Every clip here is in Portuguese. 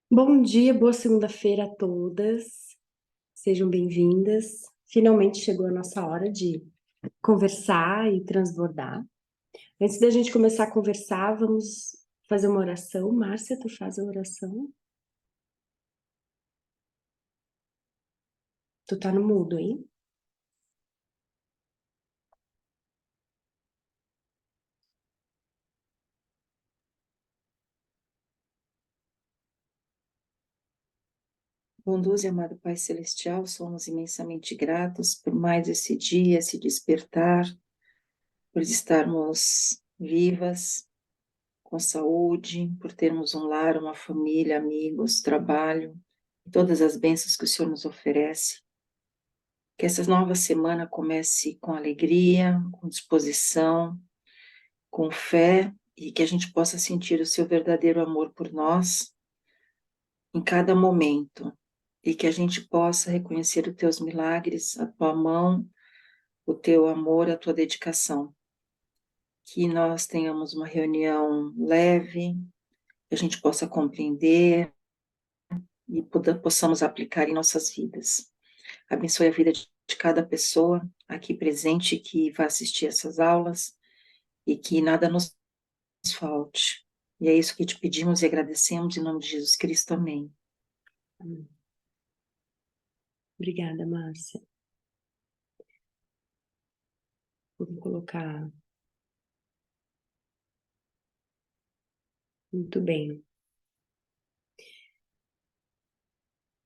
Bom dia, boa segunda-feira a todas. Sejam bem-vindas. Finalmente chegou a nossa hora de conversar e transbordar. Antes da gente começar a conversar, vamos fazer uma oração. Márcia, tu faz a oração? Tu tá no mudo, hein? Bondoso e amado Pai Celestial, somos imensamente gratos por mais esse dia, esse despertar, por estarmos vivas, com saúde, por termos um lar, uma família, amigos, trabalho, todas as bênçãos que o Senhor nos oferece. Que essa nova semana comece com alegria, com disposição, com fé e que a gente possa sentir o Seu verdadeiro amor por nós em cada momento. E que a gente possa reconhecer os Teus milagres, a Tua mão, o teu amor, a tua dedicação. Que nós tenhamos uma reunião leve, que a gente possa compreender e possamos aplicar em nossas vidas. Abençoe a vida de cada pessoa aqui presente que vai assistir essas aulas e que nada nos falte. E é isso que te pedimos e agradecemos em nome de Jesus Cristo. Amém. Amém. Obrigada, Márcia. Vou colocar. Muito bem.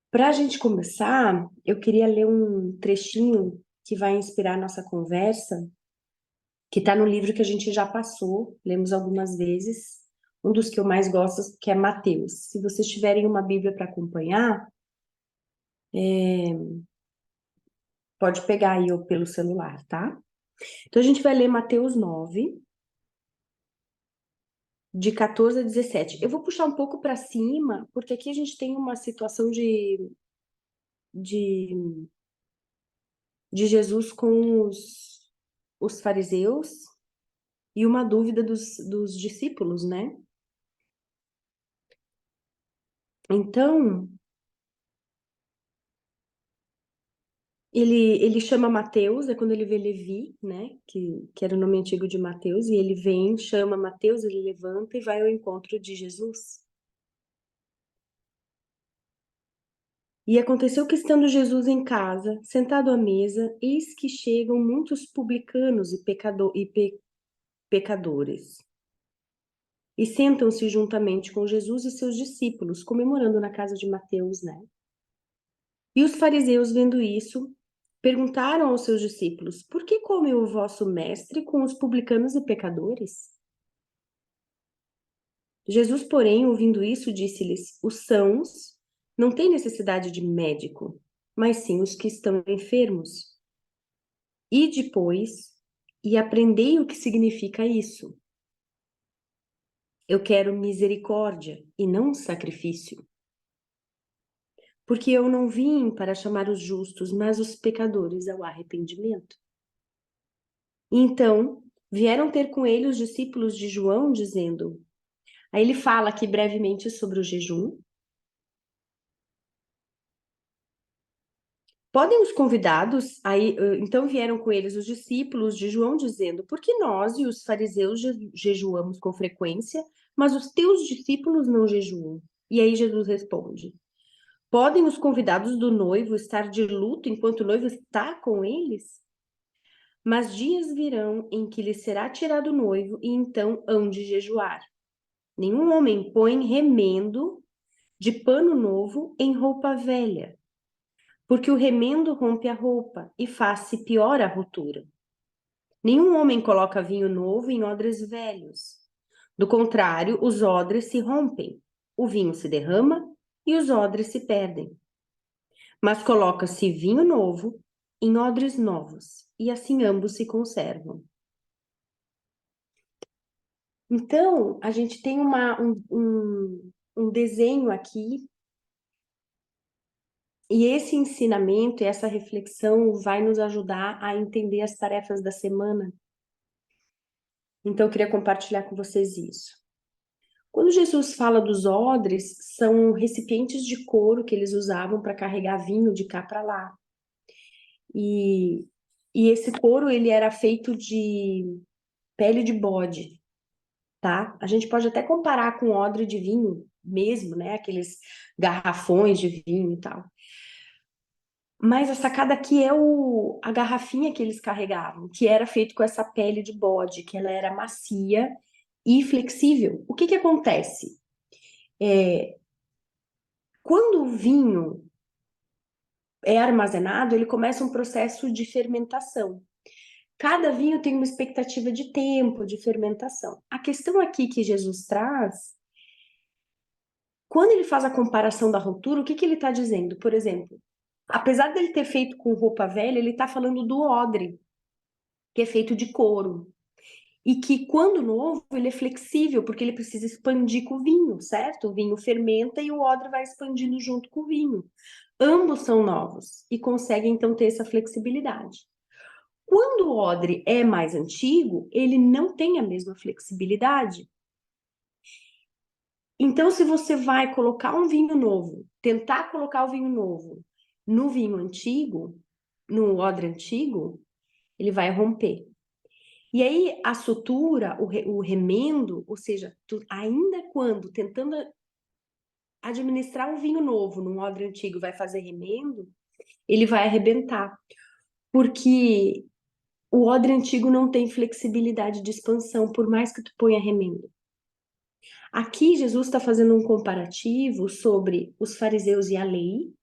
Para a gente começar, eu queria ler um trechinho que vai inspirar a nossa conversa, que está no livro que a gente já passou, lemos algumas vezes. Um dos que eu mais gosto, que é Mateus. Se vocês tiverem uma Bíblia para acompanhar, pode pegar aí ou pelo celular, tá? Então a gente vai ler Mateus 9, de 14 a 17. Eu vou puxar um pouco para cima, porque aqui a gente tem uma situação de, de Jesus com os fariseus e uma dúvida dos discípulos, né? Então, ele chama Mateus, é quando ele vê Levi, né? Que era o nome antigo de Mateus, e ele vem, chama Mateus, ele levanta e vai ao encontro de Jesus. E aconteceu que, estando Jesus em casa, sentado à mesa, eis que chegam muitos publicanos e pecadores. E sentam-se juntamente com Jesus e seus discípulos, comemorando na casa de Mateus, né? E os fariseus, vendo isso, perguntaram aos seus discípulos: Por que come o vosso mestre com os publicanos e pecadores? Jesus, porém, ouvindo isso, disse-lhes: Os sãos não têm necessidade de médico, mas sim os que estão enfermos. E depois, e aprendei o que significa isso. Eu quero misericórdia e não sacrifício. Porque eu não vim para chamar os justos, mas os pecadores ao arrependimento. Então, vieram ter com ele os discípulos de João, dizendo... Aí ele fala aqui brevemente sobre o jejum. Podem os convidados, aí, então vieram com eles os discípulos de João, dizendo, por que nós e os fariseus jejuamos com frequência, mas os teus discípulos não jejuam? E aí Jesus responde, podem os convidados do noivo estar de luto enquanto o noivo está com eles? Mas dias virão em que lhe será tirado o noivo, e então hão de jejuar. Nenhum homem põe remendo de pano novo em roupa velha, porque o remendo rompe a roupa e faz-se pior a rotura. Nenhum homem coloca vinho novo em odres velhos. Do contrário, os odres se rompem, o vinho se derrama e os odres se perdem. Mas coloca-se vinho novo em odres novos, e assim ambos se conservam. Então, a gente tem um desenho aqui, e esse ensinamento e essa reflexão vai nos ajudar a entender as tarefas da semana. Então, eu queria compartilhar com vocês isso. Quando Jesus fala dos odres, são recipientes de couro que eles usavam para carregar vinho de cá para lá. E, e esse couro ele era feito de pele de bode, tá? A gente pode até comparar com odre de vinho mesmo, né? Aqueles garrafões de vinho e tal. Mas a sacada aqui é a garrafinha que eles carregavam, que era feito com essa pele de bode, que ela era macia e flexível. O que que acontece? Quando o vinho é armazenado, ele começa um processo de fermentação. Cada vinho tem uma expectativa de tempo de fermentação. A questão aqui que Jesus traz, quando ele faz a comparação da ruptura, o que que ele está dizendo? Por exemplo, apesar dele ter feito com roupa velha, ele está falando do odre, que é feito de couro. E que quando novo, ele é flexível, porque ele precisa expandir com o vinho, certo? O vinho fermenta e o odre vai expandindo junto com o vinho. Ambos são novos e conseguem então ter essa flexibilidade. Quando o odre é mais antigo, ele não tem a mesma flexibilidade. Então, se você vai colocar um vinho novo, tentar colocar o vinho novo no vinho antigo, no odre antigo, ele vai romper. E aí, a sutura, o remendo, ou seja, ainda quando tentando administrar um vinho novo num odre antigo vai fazer remendo, ele vai arrebentar. Porque o odre antigo não tem flexibilidade de expansão, por mais que tu ponha remendo. Aqui, Jesus está fazendo um comparativo sobre os fariseus e a lei,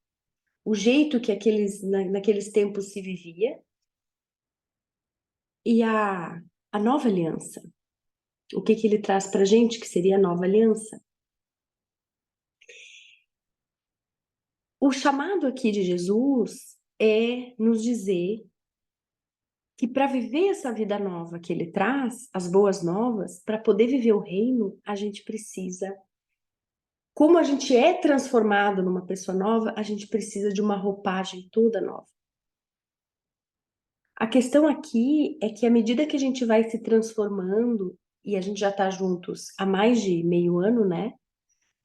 o jeito que naqueles tempos se vivia, e a nova aliança. O que ele traz para a gente, que seria a nova aliança? O chamado aqui de Jesus é nos dizer que para viver essa vida nova que ele traz, as boas novas, para poder viver o reino, a gente precisa, como a gente é transformado numa pessoa nova, a gente precisa de uma roupagem toda nova. A questão aqui é que à medida que a gente vai se transformando, e a gente já está juntos há mais de meio ano, né?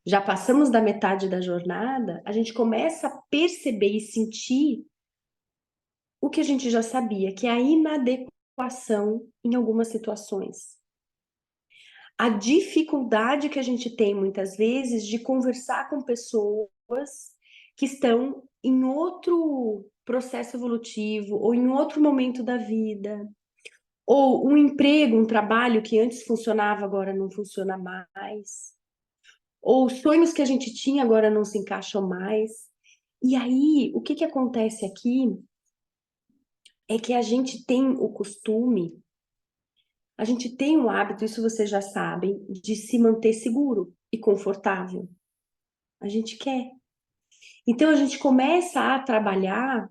Já passamos da metade da jornada, a gente começa a perceber e sentir o que a gente já sabia, que é a inadequação em algumas situações. A dificuldade que a gente tem muitas vezes de conversar com pessoas que estão em outro processo evolutivo ou em outro momento da vida, ou um emprego, um trabalho que antes funcionava, agora não funciona mais, ou sonhos que a gente tinha agora não se encaixam mais. E aí, o que que acontece aqui é que a gente tem o costume, a gente tem o hábito, isso vocês já sabem, de se manter seguro e confortável. A gente quer. Então a gente começa a trabalhar,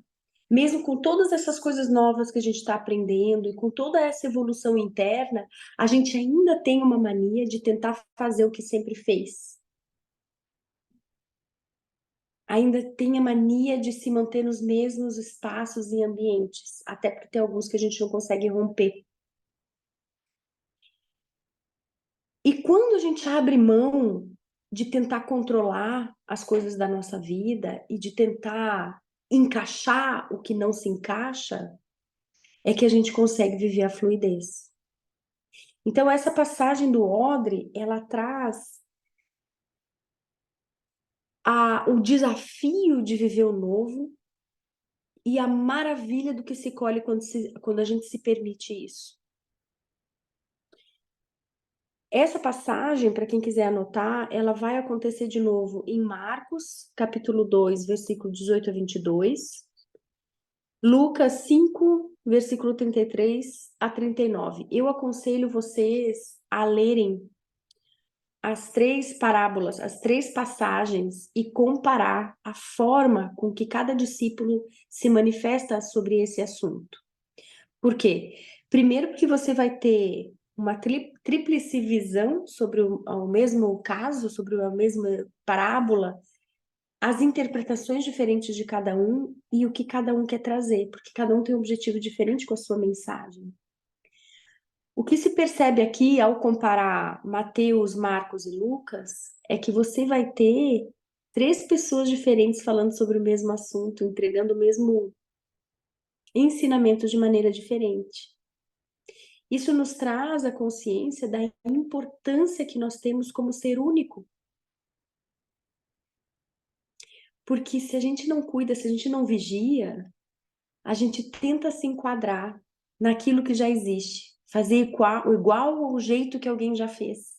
mesmo com todas essas coisas novas que a gente está aprendendo e com toda essa evolução interna, a gente ainda tem uma mania de tentar fazer o que sempre fez. Ainda tem a mania de se manter nos mesmos espaços e ambientes, até porque tem alguns que a gente não consegue romper. E quando a gente abre mão de tentar controlar as coisas da nossa vida e de tentar encaixar o que não se encaixa, é que a gente consegue viver a fluidez. Então, essa passagem do odre, ela traz o desafio de viver o novo e a maravilha do que se colhe quando a gente se permite isso. Essa passagem, para quem quiser anotar, ela vai acontecer de novo em Marcos, capítulo 2, versículo 18 a 22, Lucas 5, versículo 33 a 39. Eu aconselho vocês a lerem as três parábolas, as três passagens e comparar a forma com que cada discípulo se manifesta sobre esse assunto. Por quê? Primeiro, porque você vai ter uma tríplice visão sobre o mesmo caso, sobre a mesma parábola, as interpretações diferentes de cada um e o que cada um quer trazer, porque cada um tem um objetivo diferente com a sua mensagem. O que se percebe aqui ao comparar Mateus, Marcos e Lucas é que você vai ter 3 pessoas diferentes falando sobre o mesmo assunto, entregando o mesmo ensinamento de maneira diferente. Isso nos traz a consciência da importância que nós temos como ser único. Porque se a gente não cuida, se a gente não vigia, a gente tenta se enquadrar naquilo que já existe, fazer igual ao jeito que alguém já fez.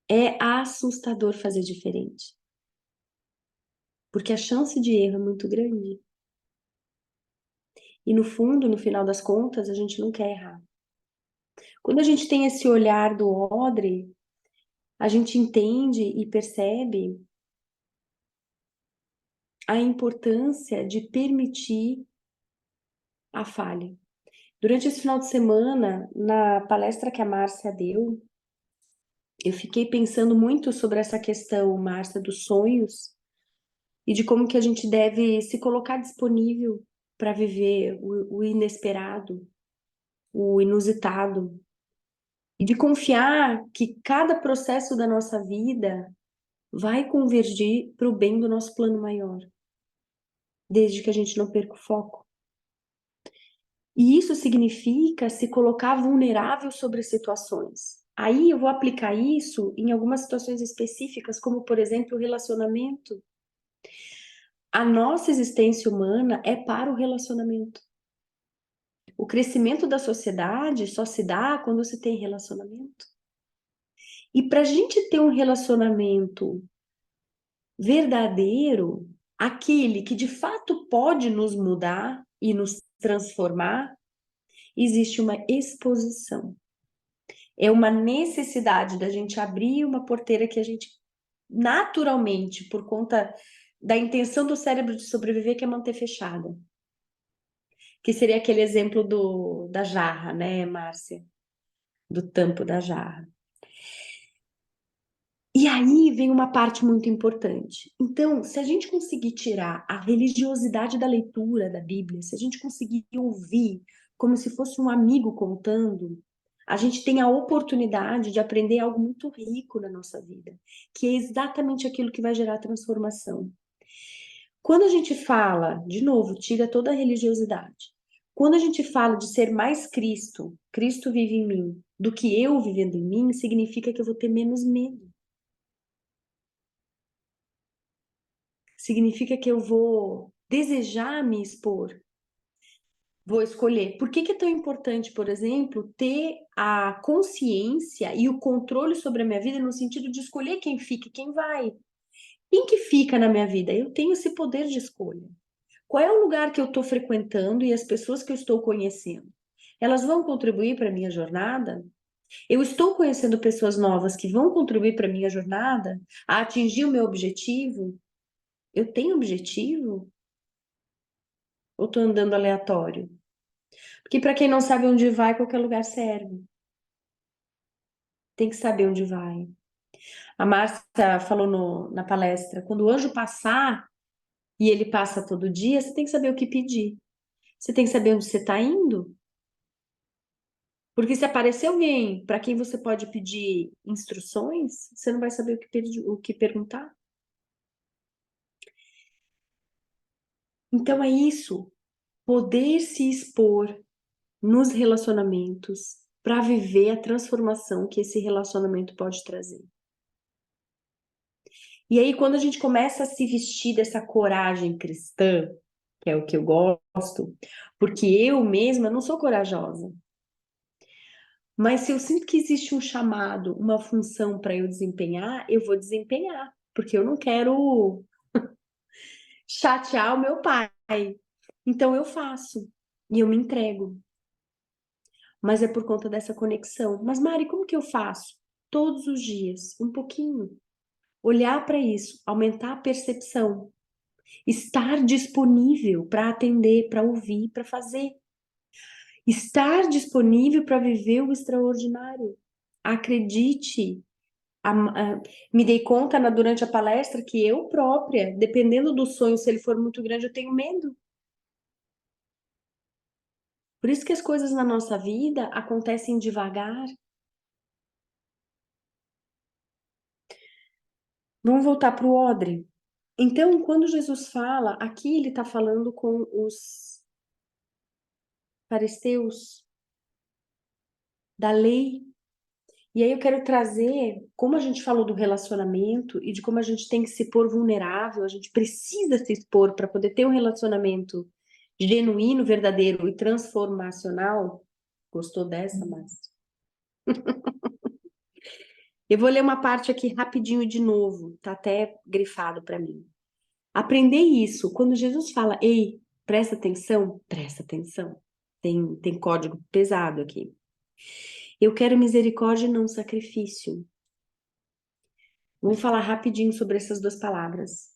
É assustador fazer diferente, porque a chance de erro é muito grande. E no fundo, no final das contas, a gente não quer errar. Quando a gente tem esse olhar do odre, a gente entende e percebe a importância de permitir a falha. Durante esse final de semana, na palestra que a Márcia deu, eu fiquei pensando muito sobre essa questão, Márcia, dos sonhos e de como que a gente deve se colocar disponível para viver o inesperado, o inusitado, e de confiar que cada processo da nossa vida vai convergir para o bem do nosso plano maior, desde que a gente não perca o foco. E isso significa se colocar vulnerável sobre situações. Aí eu vou aplicar isso em algumas situações específicas, como por exemplo o relacionamento. A nossa existência humana é para o relacionamento. O crescimento da sociedade só se dá quando se tem relacionamento. E para a gente ter um relacionamento verdadeiro, aquele que de fato pode nos mudar e nos transformar, existe uma exposição. É uma necessidade da gente abrir uma porteira que a gente naturalmente, por conta da intenção do cérebro de sobreviver, quer manter fechada. Que seria aquele exemplo da jarra, né, Márcia? Do tampo da jarra. E aí vem uma parte muito importante. Então, se a gente conseguir tirar a religiosidade da leitura da Bíblia, se a gente conseguir ouvir como se fosse um amigo contando, a gente tem a oportunidade de aprender algo muito rico na nossa vida, que é exatamente aquilo que vai gerar transformação. Quando a gente fala, de novo, tira toda a religiosidade. Quando a gente fala de ser mais Cristo, Cristo vive em mim, do que eu vivendo em mim, significa que eu vou ter menos medo. Significa que eu vou desejar me expor, vou escolher. Por que é tão importante, por exemplo, ter a consciência e o controle sobre a minha vida no sentido de escolher quem fica e quem vai? Quem que fica na minha vida? Eu tenho esse poder de escolha. Qual é o lugar que eu estou frequentando e as pessoas que eu estou conhecendo? Elas vão contribuir para a minha jornada? Eu estou conhecendo pessoas novas que vão contribuir para a minha jornada a atingir o meu objetivo? Eu tenho objetivo? Ou estou andando aleatório? Porque para quem não sabe onde vai, qualquer lugar serve. Tem que saber onde vai. A Márcia falou na palestra, quando o anjo passar, e ele passa todo dia, você tem que saber o que pedir. Você tem que saber onde você está indo. Porque se aparecer alguém para quem você pode pedir instruções, você não vai saber o que perguntar. Então é isso, poder se expor nos relacionamentos para viver a transformação que esse relacionamento pode trazer. E aí, quando a gente começa a se vestir dessa coragem cristã, que é o que eu gosto, porque eu mesma não sou corajosa, mas se eu sinto que existe um chamado, uma função para eu desempenhar, eu vou desempenhar, porque eu não quero chatear o meu pai. Então eu faço e eu me entrego. Mas é por conta dessa conexão. Mas Mari, como que eu faço? Todos os dias, um pouquinho. Olhar para isso, aumentar a percepção, estar disponível para atender, para ouvir, para fazer. Estar disponível para viver o extraordinário. Acredite, me dei conta durante a palestra que eu própria, dependendo do sonho, se ele for muito grande, eu tenho medo. Por isso que as coisas na nossa vida acontecem devagar. Vamos voltar para o odre. Então, quando Jesus fala, aqui ele está falando com os fariseus da lei. E aí eu quero trazer, como a gente falou do relacionamento e de como a gente tem que se pôr vulnerável, a gente precisa se expor para poder ter um relacionamento genuíno, verdadeiro e transformacional. Gostou dessa, Márcia? Eu vou ler uma parte aqui rapidinho de novo, tá até grifado para mim. Aprender isso, quando Jesus fala, ei, presta atenção. Tem código pesado aqui. Eu quero misericórdia e não sacrifício. Vamos falar rapidinho sobre essas duas palavras.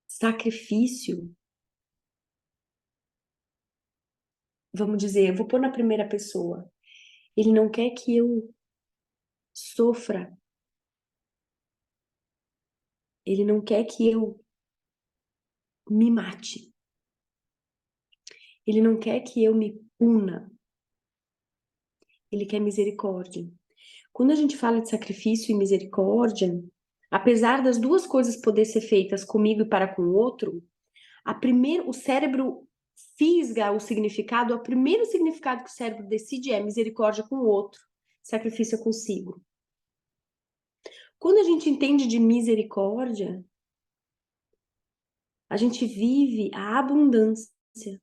Sacrifício, vamos dizer, eu vou pôr na primeira pessoa. Ele não quer que eu sofra. Ele não quer que eu me mate. Ele não quer que eu me puna. Ele quer misericórdia. Quando a gente fala de sacrifício e misericórdia, apesar das duas coisas poderem ser feitas comigo e para com o outro, o cérebro fisga o significado, o primeiro significado que o cérebro decide é misericórdia com o outro, sacrifício é consigo. Quando a gente entende de misericórdia, a gente vive a abundância,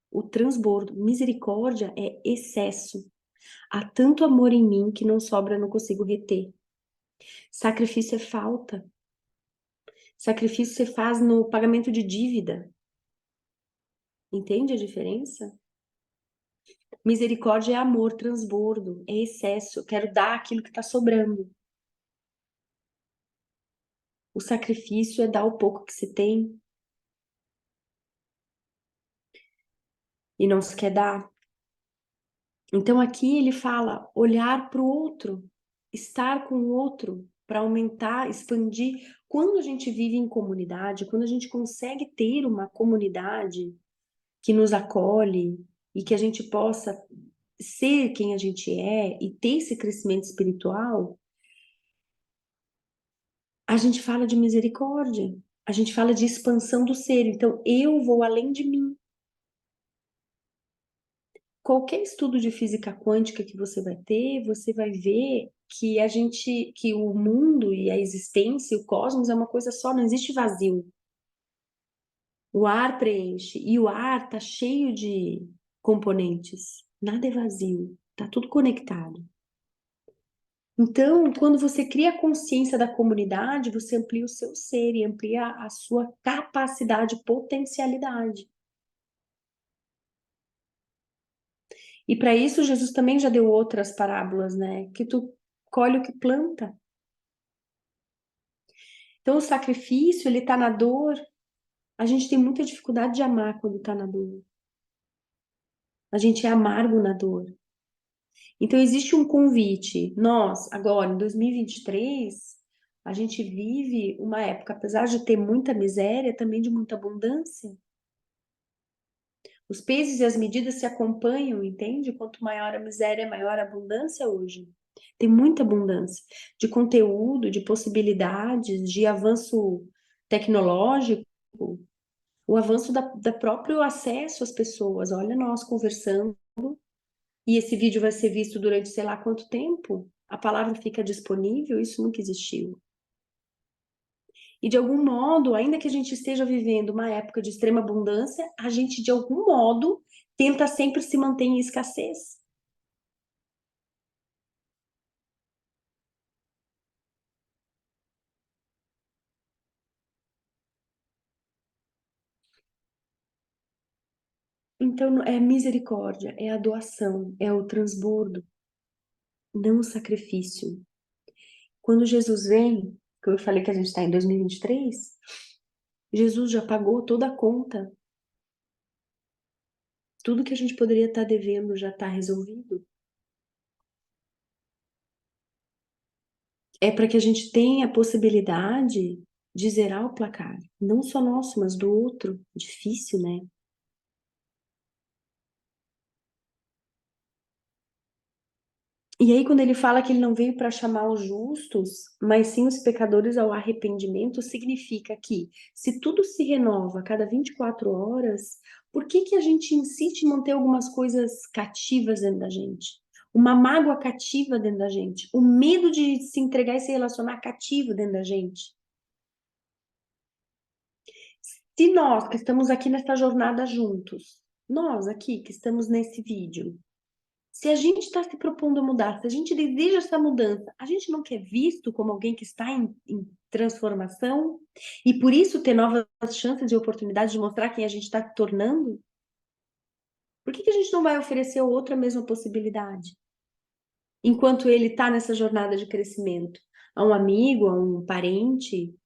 o transbordo. Misericórdia é excesso. Há tanto amor em mim que não sobra, não consigo reter. Sacrifício é falta. Sacrifício você faz no pagamento de dívida. Entende a diferença? Misericórdia é amor, transbordo, é excesso. Eu quero dar aquilo que está sobrando. O sacrifício é dar o pouco que se tem e não se quer dar. Então aqui ele fala olhar para o outro, estar com o outro, para aumentar, expandir. Quando a gente vive em comunidade, quando a gente consegue ter uma comunidade que nos acolhe e que a gente possa ser quem a gente é e ter esse crescimento espiritual, a gente fala de misericórdia, a gente fala de expansão do ser. Então, eu vou além de mim. Qualquer estudo de física quântica que você vai ter, você vai ver que o mundo e a existência, o cosmos é uma coisa só, não existe vazio. O ar preenche e o ar tá cheio de componentes. Nada é vazio, tá tudo conectado. Então, quando você cria a consciência da comunidade, você amplia o seu ser e amplia a sua capacidade, potencialidade. E para isso, Jesus também já deu outras parábolas, né? Que tu colhe o que planta. Então, o sacrifício, ele tá na dor. A gente tem muita dificuldade de amar quando tá na dor. A gente é amargo na dor. Então, existe um convite. Nós, agora, em 2023, a gente vive uma época, apesar de ter muita miséria, também de muita abundância. Os pesos e as medidas se acompanham, entende? Quanto maior a miséria, maior a abundância hoje. Tem muita abundância de conteúdo, de possibilidades, de avanço tecnológico, o avanço da próprio acesso às pessoas. Olha, nós conversando, e esse vídeo vai ser visto durante sei lá quanto tempo. A palavra fica disponível, isso nunca existiu. E de algum modo, ainda que a gente esteja vivendo uma época de extrema abundância, a gente de algum modo tenta sempre se manter em escassez. Então, é misericórdia, é a doação, é o transbordo, não o sacrifício. Quando Jesus vem, que eu falei que a gente está em 2023, Jesus já pagou toda a conta. Tudo que a gente poderia estar devendo já está resolvido. É para que a gente tenha a possibilidade de zerar o placar. Não só nosso, mas do outro. Difícil, né? E aí, quando ele fala que ele não veio para chamar os justos, mas sim os pecadores ao arrependimento, significa que se tudo se renova a cada 24 horas, por que que a gente insiste em manter algumas coisas cativas dentro da gente? Uma mágoa cativa dentro da gente, o medo de se entregar e se relacionar cativo dentro da gente. Se nós que estamos aqui nessa jornada juntos, nós aqui que estamos nesse vídeo, se a gente está se propondo a mudar, se a gente deseja essa mudança, a gente não quer visto como alguém que está em transformação e por isso ter novas chances e oportunidades de mostrar quem a gente está se tornando? Por que que a gente não vai oferecer ao outro a mesma possibilidade? Enquanto ele está nessa jornada de crescimento, a um amigo, a um parente,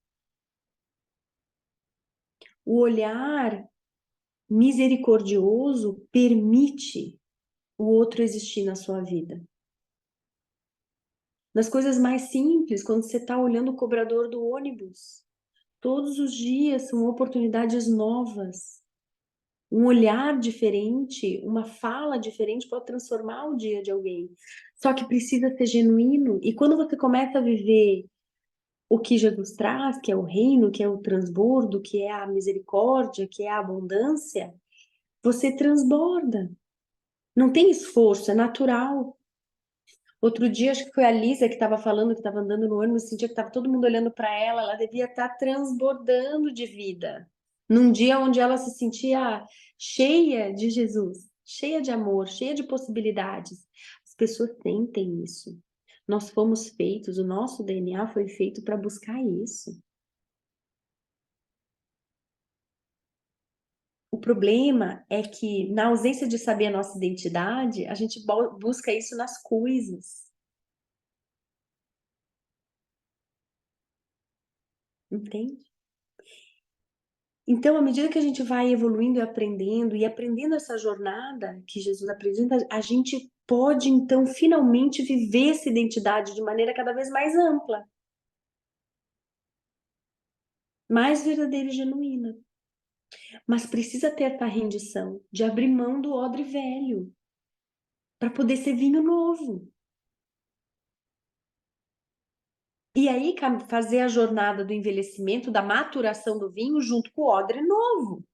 o olhar misericordioso permite o outro existir na sua vida. Nas coisas mais simples, quando você está olhando o cobrador do ônibus, todos os dias são oportunidades novas. Um olhar diferente, uma fala diferente pode transformar o dia de alguém. Só que precisa ser genuíno. E quando você começa a viver o que Jesus traz, que é o reino, que é o transbordo, que é a misericórdia, que é a abundância, você transborda. Não tem esforço, é natural. Outro dia, acho que foi a Lisa que estava falando, que estava andando no ônibus, sentia que estava todo mundo olhando para ela devia estar transbordando de vida. Num dia onde ela se sentia cheia de Jesus, cheia de amor, cheia de possibilidades. As pessoas sentem isso. Nós fomos feitos, o nosso DNA foi feito para buscar isso. O problema é que, na ausência de saber a nossa identidade, a gente busca isso nas coisas, entende? Então, à medida que a gente vai evoluindo e aprendendo essa jornada que Jesus apresenta, a gente pode, então, finalmente viver essa identidade de maneira cada vez mais ampla, mais verdadeira e genuína. Mas precisa ter essa rendição de abrir mão do odre velho para poder ser vinho novo. E aí, fazer a jornada do envelhecimento, da maturação do vinho junto com o odre novo.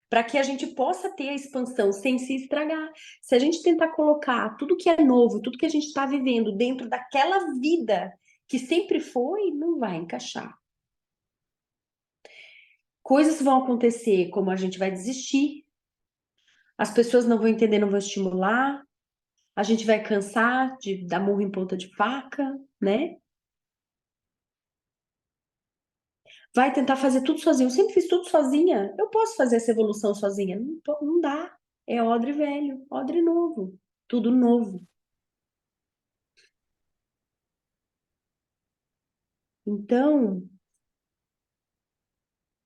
Para que a gente possa ter a expansão sem se estragar. Se a gente tentar colocar tudo que é novo, tudo que a gente está vivendo dentro daquela vida que sempre foi, não vai encaixar. Coisas vão acontecer, como a gente vai desistir, as pessoas não vão entender, não vão estimular, a gente vai cansar de dar murro em ponta de faca, né? Vai tentar fazer tudo sozinho. Eu sempre fiz tudo sozinha. Eu posso fazer essa evolução sozinha? Não, não dá. É odre velho, odre novo, tudo novo. Então,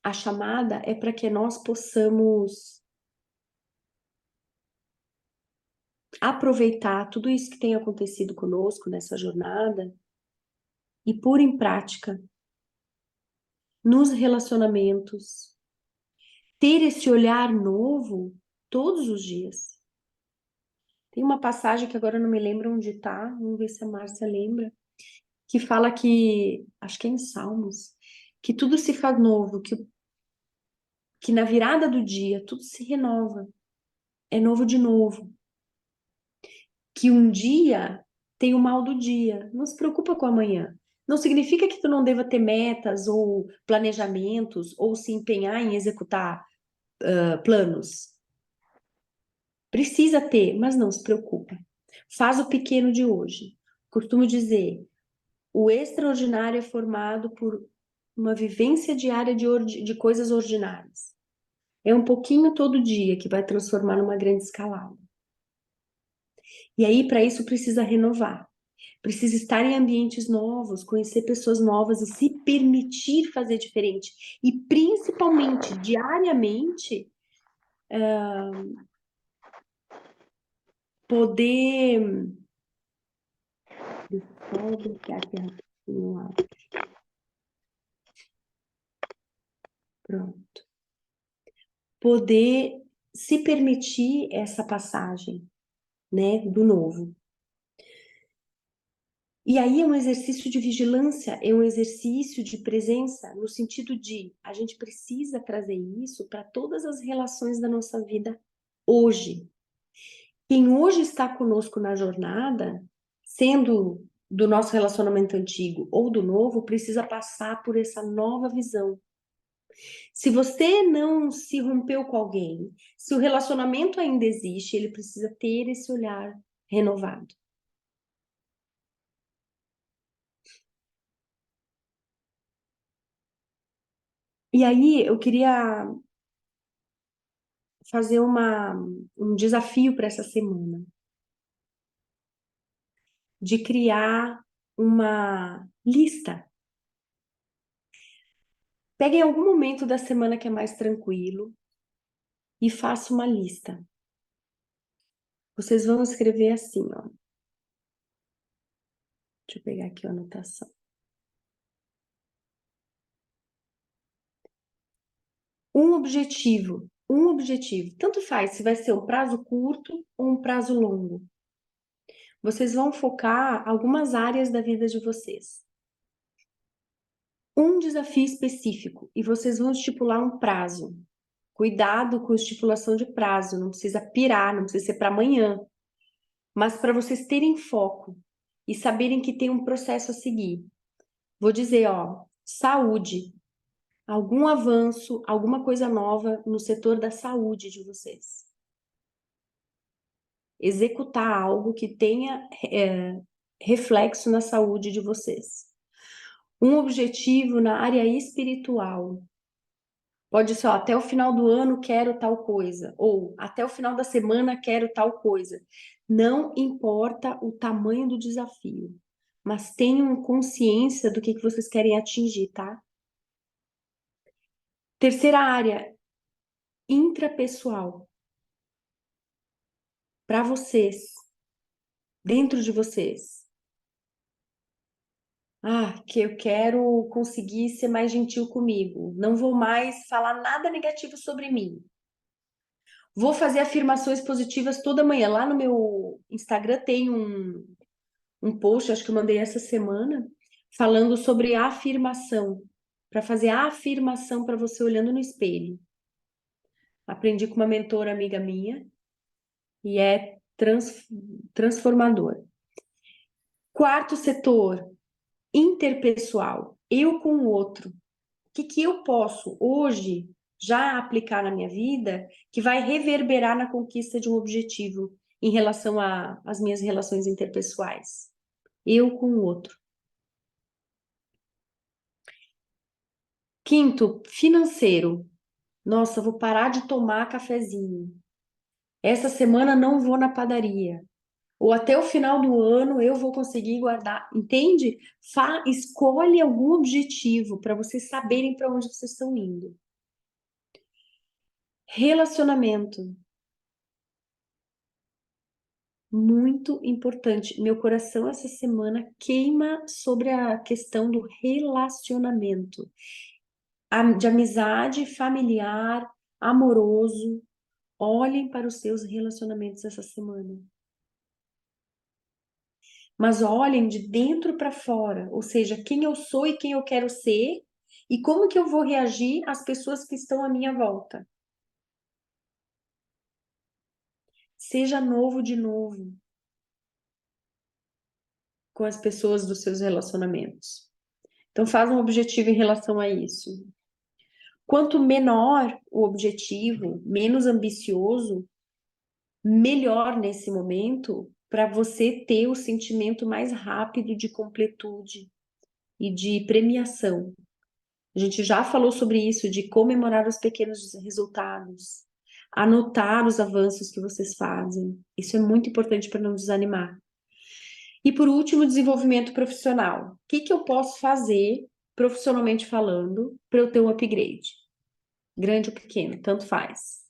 a chamada é para que nós possamos aproveitar tudo isso que tem acontecido conosco nessa jornada e pôr em prática nos relacionamentos, ter esse olhar novo todos os dias. Tem uma passagem que agora eu não me lembro onde está, vamos ver se a Márcia lembra, que fala que, acho que é em Salmos, que tudo se faz novo, que na virada do dia tudo se renova, é novo de novo. Que um dia tem o mal do dia. Não se preocupa com amanhã. Não significa que tu não deva ter metas ou planejamentos ou se empenhar em executar planos. Precisa ter, mas não se preocupa. Faz o pequeno de hoje. Costumo dizer, o extraordinário é formado por uma vivência diária de coisas ordinárias. É um pouquinho todo dia que vai transformar numa grande escalada. E aí, para isso, precisa renovar. Precisa estar em ambientes novos, conhecer pessoas novas e se permitir fazer diferente. E principalmente, diariamente, poder. Deixa eu só bloquear aqui rapidinho. Pronto. Poder se permitir essa passagem, né, do novo. E aí é um exercício de vigilância, é um exercício de presença, no sentido de a gente precisa trazer isso para todas as relações da nossa vida hoje. Quem hoje está conosco na jornada, sendo do nosso relacionamento antigo ou do novo, precisa passar por essa nova visão. Se você não se rompeu com alguém, se o relacionamento ainda existe, ele precisa ter esse olhar renovado. E aí eu queria fazer um desafio para essa semana, de criar uma lista. Pegue em algum momento da semana que é mais tranquilo e faça uma lista. Vocês vão escrever assim, ó. Deixa eu pegar aqui a anotação. Um objetivo. Tanto faz se vai ser um prazo curto ou um prazo longo. Vocês vão focar algumas áreas da vida de vocês. Um desafio específico e vocês vão estipular um prazo. Cuidado com estipulação de prazo, não precisa pirar, não precisa ser para amanhã, mas para vocês terem foco e saberem que tem um processo a seguir. Vou dizer, ó, saúde, algum avanço, alguma coisa nova no setor da saúde de vocês. Executar algo que tenha reflexo na saúde de vocês. Um objetivo na área espiritual. Pode ser, ó, até o final do ano quero tal coisa, ou até o final da semana quero tal coisa. Não importa o tamanho do desafio, mas tenham consciência do que vocês querem atingir, tá? Terceira área, intrapessoal. Para vocês, dentro de vocês. Ah, que eu quero conseguir ser mais gentil comigo. Não vou mais falar nada negativo sobre mim. Vou fazer afirmações positivas toda manhã. Lá no meu Instagram tem um post, acho que eu mandei essa semana, falando sobre afirmação. Para fazer a afirmação para você olhando no espelho. Aprendi com uma mentora amiga minha e é transformador. Quarto setor, interpessoal, eu com o outro. O que eu posso hoje já aplicar na minha vida que vai reverberar na conquista de um objetivo em relação às minhas relações interpessoais? Eu com o outro. Quinto, financeiro. Nossa, vou parar de tomar cafezinho. Essa semana não vou na padaria. Ou até o final do ano eu vou conseguir guardar. Entende? Escolhe algum objetivo para vocês saberem para onde vocês estão indo. Relacionamento. Muito importante. Meu coração essa semana queima sobre a questão do relacionamento. De amizade, familiar, amoroso. Olhem para os seus relacionamentos essa semana. Mas olhem de dentro para fora, ou seja, quem eu sou e quem eu quero ser e como que eu vou reagir às pessoas que estão à minha volta. Seja novo de novo com as pessoas dos seus relacionamentos. Então faz um objetivo em relação a isso. Quanto menor o objetivo, menos ambicioso, melhor nesse momento para você ter o sentimento mais rápido de completude e de premiação. A gente já falou sobre isso, de comemorar os pequenos resultados, anotar os avanços que vocês fazem. Isso é muito importante para não desanimar. E por último, desenvolvimento profissional. O que eu posso fazer, profissionalmente falando, para eu ter um upgrade? Grande ou pequeno, tanto faz.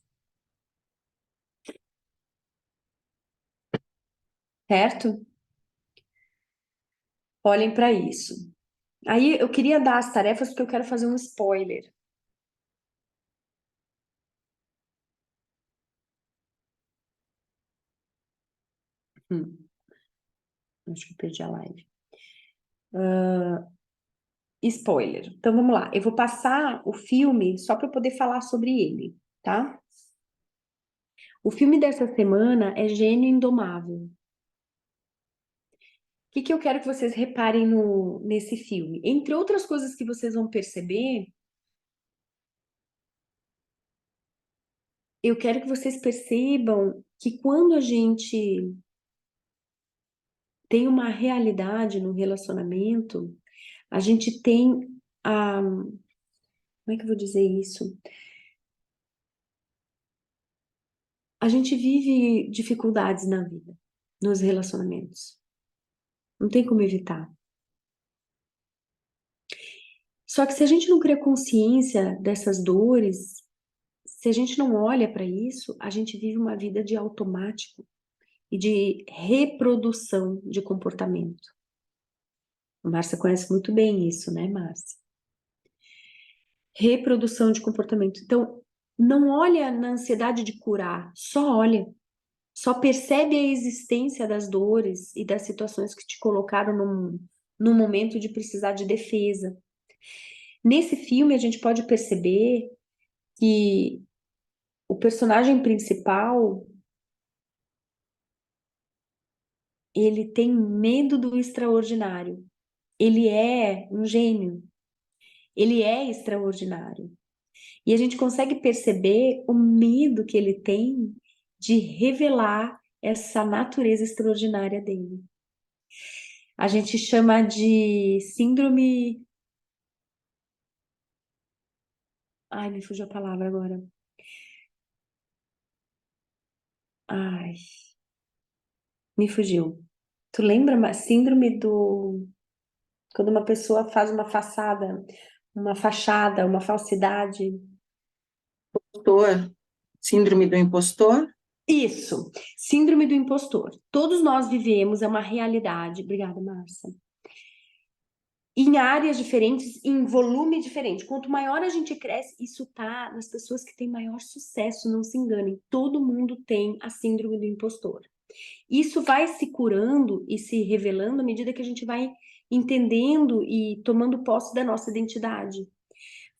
Certo? Olhem para isso. Aí eu queria dar as tarefas porque eu quero fazer um spoiler. Acho que eu perdi a live. Spoiler. Então vamos lá. Eu vou passar o filme só para eu poder falar sobre ele, tá? O filme dessa semana é Gênio Indomável. O que eu quero que vocês reparem nesse filme? Entre outras coisas que vocês vão perceber, eu quero que vocês percebam que quando a gente tem uma realidade no relacionamento, a gente tem a... Como é que eu vou dizer isso? A gente vive dificuldades na vida, nos relacionamentos. Não tem como evitar. Só que se a gente não cria consciência dessas dores, se a gente não olha para isso, a gente vive uma vida de automático e de reprodução de comportamento. A Márcia conhece muito bem isso, né, Márcia? Reprodução de comportamento. Então, não olha na ansiedade de curar, só olha. Só percebe a existência das dores e das situações que te colocaram num momento de precisar de defesa. Nesse filme, a gente pode perceber que o personagem principal, ele tem medo do extraordinário. Ele é um gênio. Ele é extraordinário. E a gente consegue perceber o medo que ele tem de revelar essa natureza extraordinária dele. A gente chama de síndrome... Ai, me fugiu a palavra agora. Ai, me fugiu. Tu lembra? Síndrome do... Quando uma pessoa faz uma fachada, uma falsidade. Impostor, síndrome do impostor? Isso, síndrome do impostor. Todos nós vivemos, é uma realidade. Obrigada, Márcia. Em áreas diferentes, em volume diferente. Quanto maior a gente cresce, isso tá nas pessoas que têm maior sucesso, não se enganem. Todo mundo tem a síndrome do impostor. Isso vai se curando e se revelando à medida que a gente vai entendendo e tomando posse da nossa identidade.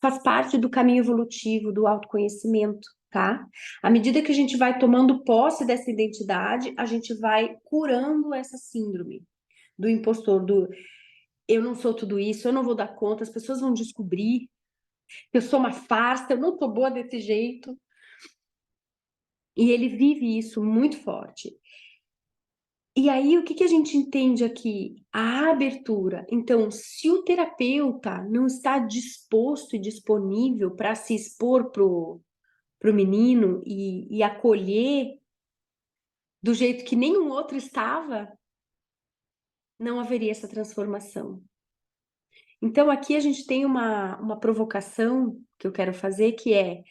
Faz parte do caminho evolutivo, do autoconhecimento, tá? À medida que a gente vai tomando posse dessa identidade, a gente vai curando essa síndrome do impostor, do eu não sou tudo isso, eu não vou dar conta, as pessoas vão descobrir, eu sou uma farsa, eu não tô boa desse jeito. E ele vive isso muito forte. E aí, o que a gente entende aqui? A abertura. Então, se o terapeuta não está disposto e disponível para se expor pro menino e acolher do jeito que nenhum outro estava, não haveria essa transformação. Então, aqui a gente tem uma provocação que eu quero fazer, que é: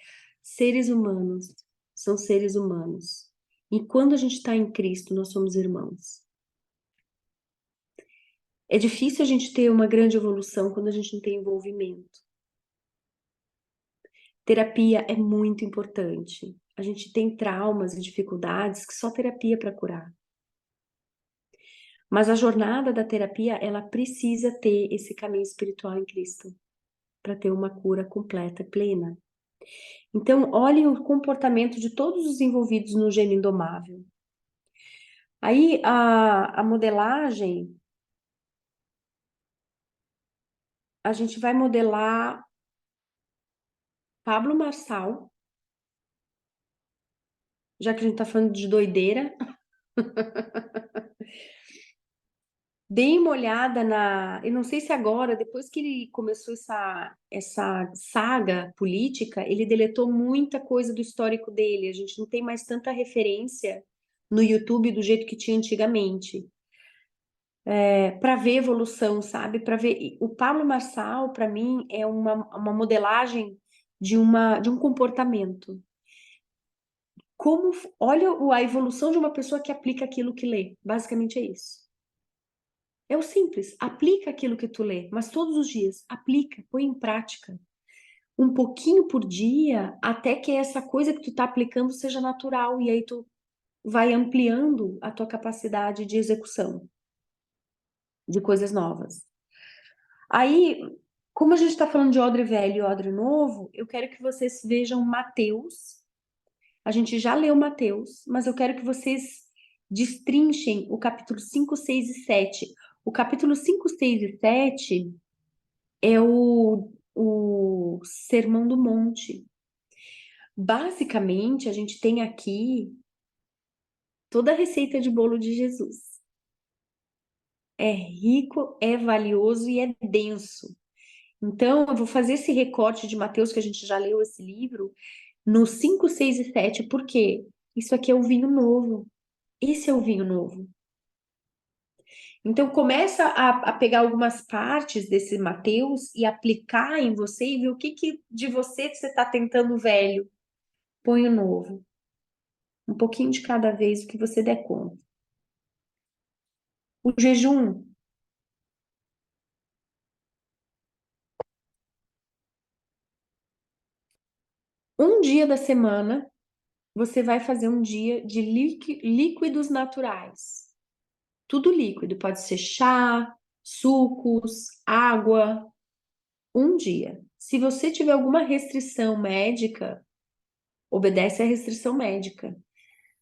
seres humanos são seres humanos. E quando a gente está em Cristo, nós somos irmãos. É difícil a gente ter uma grande evolução quando a gente não tem envolvimento. Terapia é muito importante. A gente tem traumas e dificuldades que só terapia para curar. Mas a jornada da terapia, ela precisa ter esse caminho espiritual em Cristo para ter uma cura completa, plena. Então, olhem o comportamento de todos os envolvidos no Gênio Indomável. Aí, a modelagem, a gente vai modelar Pablo Marçal, já que a gente está falando de doideira. Dei uma olhada eu não sei se agora, depois que ele começou essa saga política, ele deletou muita coisa do histórico dele. A gente não tem mais tanta referência no YouTube do jeito que tinha antigamente. Para ver evolução, sabe? Para ver. O Pablo Marçal, para mim, é uma modelagem de um comportamento. Olha a evolução de uma pessoa que aplica aquilo que lê. Basicamente é isso. É o simples, aplica aquilo que tu lê, mas todos os dias, aplica, põe em prática. Um pouquinho por dia, até que essa coisa que tu tá aplicando seja natural, e aí tu vai ampliando a tua capacidade de execução de coisas novas. Aí, como a gente está falando de odre velho e odre novo, eu quero que vocês vejam Mateus. A gente já leu Mateus, mas eu quero que vocês destrinchem o capítulo 5, 6 e 7. O capítulo 5, 6 e 7 é o Sermão do Monte. Basicamente, a gente tem aqui toda a receita de bolo de Jesus. É rico, é valioso e é denso. Então, eu vou fazer esse recorte de Mateus, que a gente já leu esse livro, no 5, 6 e 7, porque isso aqui é o vinho novo. Esse é o vinho novo. Então, começa a pegar algumas partes desse Mateus e aplicar em você e ver o que de você está tentando velho. Põe o novo. Um pouquinho de cada vez, o que você der conta. O jejum. Um dia da semana, você vai fazer um dia de líquidos naturais. Tudo líquido, pode ser chá, sucos, água. Um dia. Se você tiver alguma restrição médica, obedece à restrição médica,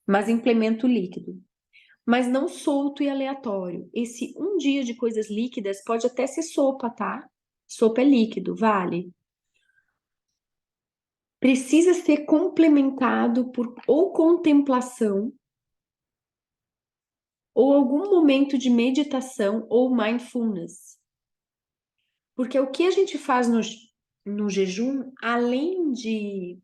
mas implementa o líquido. Mas não solto e aleatório. Esse um dia de coisas líquidas pode até ser sopa, tá? Sopa é líquido, vale. Precisa ser complementado por ou contemplação ou algum momento de meditação ou mindfulness. Porque o que a gente faz no jejum, além de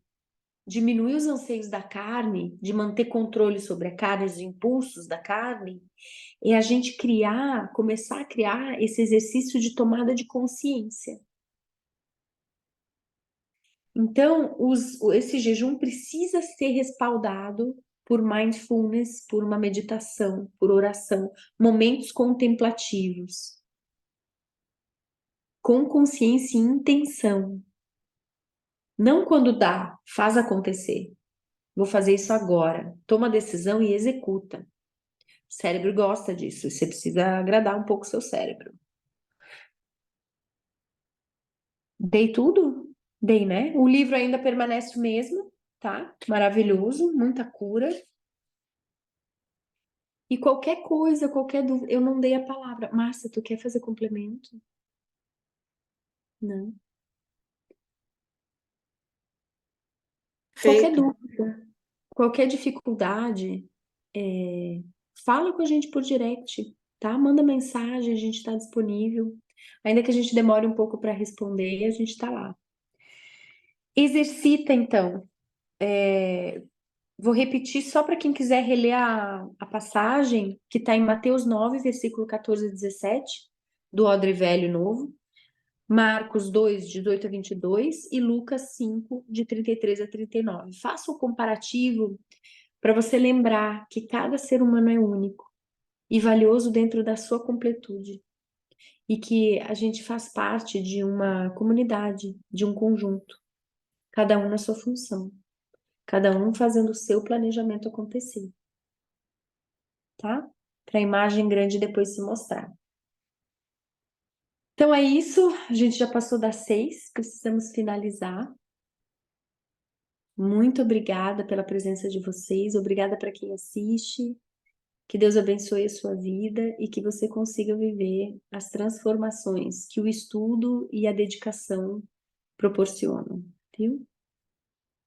diminuir os anseios da carne, de manter controle sobre a carne, os impulsos da carne, é a gente começar a criar esse exercício de tomada de consciência. Então, esse jejum precisa ser respaldado por mindfulness, por uma meditação, por oração, momentos contemplativos, com consciência e intenção. Não quando dá, faz acontecer. Vou fazer isso agora. Toma a decisão e executa. O cérebro gosta disso. Você precisa agradar um pouco o seu cérebro. Dei tudo? Dei, né? O livro ainda permanece o mesmo, tá? Maravilhoso, muita cura. E qualquer coisa, qualquer dúvida, eu não dei a palavra. Márcia, tu quer fazer complemento? Não. Qualquer Feito. dúvida, qualquer dificuldade, fala com a gente por direct, tá? Manda mensagem, a gente está disponível. Ainda que a gente demore um pouco para responder, a gente está lá. Exercita, então. Vou repetir só para quem quiser reler a passagem, que está em Mateus 9, versículo 14 a 17, do Odre Velho Novo, Marcos 2, 18 a 22 e Lucas 5, de 33 a 39. Faça o comparativo para você lembrar que cada ser humano é único e valioso dentro da sua completude e que a gente faz parte de uma comunidade, de um conjunto, cada um na sua função, cada um fazendo o seu planejamento acontecer, tá? Para a imagem grande depois se mostrar. Então é isso, a gente já passou das 6, precisamos finalizar. Muito obrigada pela presença de vocês, obrigada para quem assiste. Que Deus abençoe a sua vida e que você consiga viver as transformações que o estudo e a dedicação proporcionam, viu?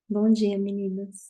Bom dia, meninas.